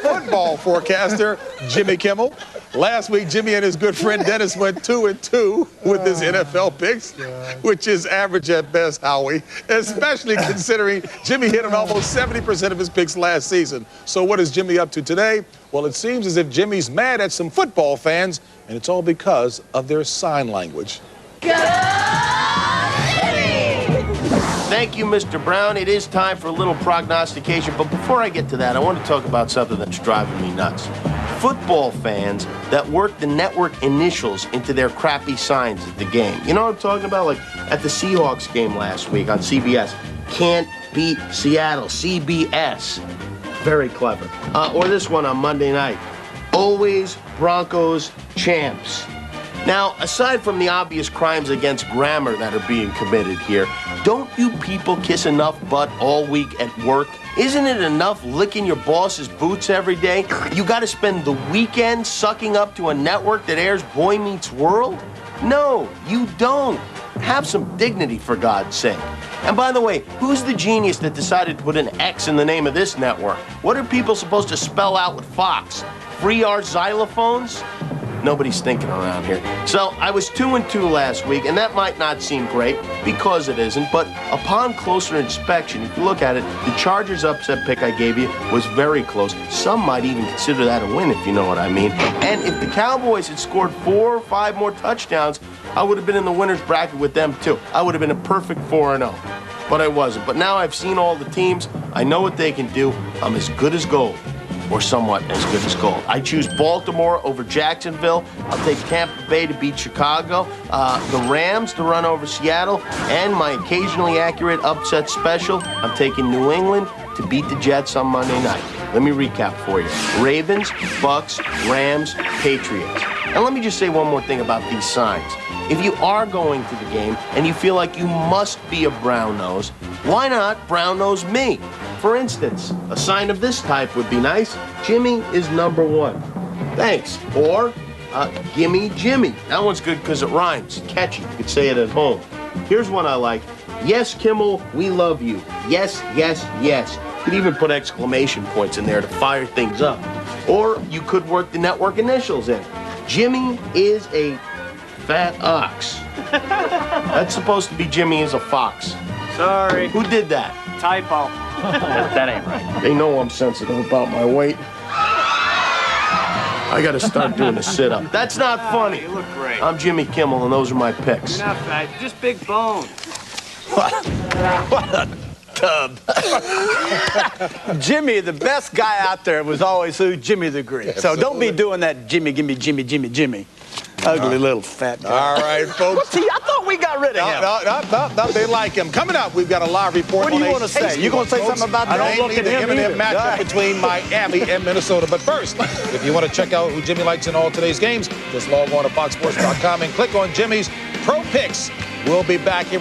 football forecaster, Jimmy Kimmel. Last week, Jimmy and his good friend Dennis went 2-2 with his NFL picks, which is average at best, Howie, especially considering Jimmy hit on almost 70% of his picks last season. So what is Jimmy up to today? Well, it seems as if Jimmy's mad at some football fans, and it's all because of their sign language. Thank you, Mr. Brown. It is time for a little prognostication, but before I get to that, I want to talk about something that's driving me nuts. Football fans that work the network initials into their crappy signs at the game. You know what I'm talking about? Like at the Seahawks game last week on CBS. Can't beat Seattle, CBS. Very clever. Or this one on Monday night. Always Broncos champs. Now, aside from the obvious crimes against grammar that are being committed here, don't you people kiss enough butt all week at work? Isn't it enough licking your boss's boots every day? You got to spend the weekend sucking up to a network that airs Boy Meets World? No, you don't. Have some dignity, for God's sake. And by the way, who's the genius that decided to put an X in the name of this network? What are people supposed to spell out with Fox? Free our xylophones? Nobody's thinking around here. So I was 2-2 last week, and that might not seem great because it isn't, but upon closer inspection, if you look at it, the Chargers upset pick I gave you was very close. Some might even consider that a win, if you know what I mean. And if the Cowboys had scored 4 or 5 more touchdowns, I would have been in the winner's bracket with them too. I would have been a perfect 4-0, but I wasn't. But now I've seen all the teams. I know what they can do. I'm as good as gold. Or somewhat as good as gold. I choose Baltimore over Jacksonville. I'll take Tampa Bay to beat Chicago, the Rams to run over Seattle, and my occasionally accurate upset special, I'm taking New England to beat the Jets on Monday night. Let me recap for you. Ravens, Bucks, Rams, Patriots. And let me just say one more thing about these signs. If you are going to the game and you feel like you must be a brown nose, why not brown nose me? For instance, a sign of this type would be nice. Jimmy is number 1. Thanks. Or, gimme Jimmy. That one's good because it rhymes. Catchy. You could say it at home. Here's one I like. Yes, Kimmel, we love you. Yes, yes, yes. You could even put exclamation points in there to fire things up. Or you could work the network initials in. Jimmy is a fat ox. That's supposed to be Jimmy is a fox. Sorry. Who did that? Typo. That ain't right. They know I'm sensitive about my weight. I gotta start doing a sit-up. That's not funny. You look great. I'm Jimmy Kimmel, and those are my picks. You're not fat, you're just big bone. What a tub. Jimmy, the best guy out there was always who? Jimmy the Greek. So don't be doing that Jimmy, gimme, Jimmy, Jimmy, Jimmy. Ugly little fat guy. All right, folks. See, I thought we got rid of him. No, they like him. Coming up, we've got a live report. What do you want to say? You going to say something about that? I don't look at him either. Matchup between Miami and Minnesota. But first, if you want to check out who Jimmy likes in all today's games, just log on to foxsports.com and click on Jimmy's Pro Picks. We'll be back here with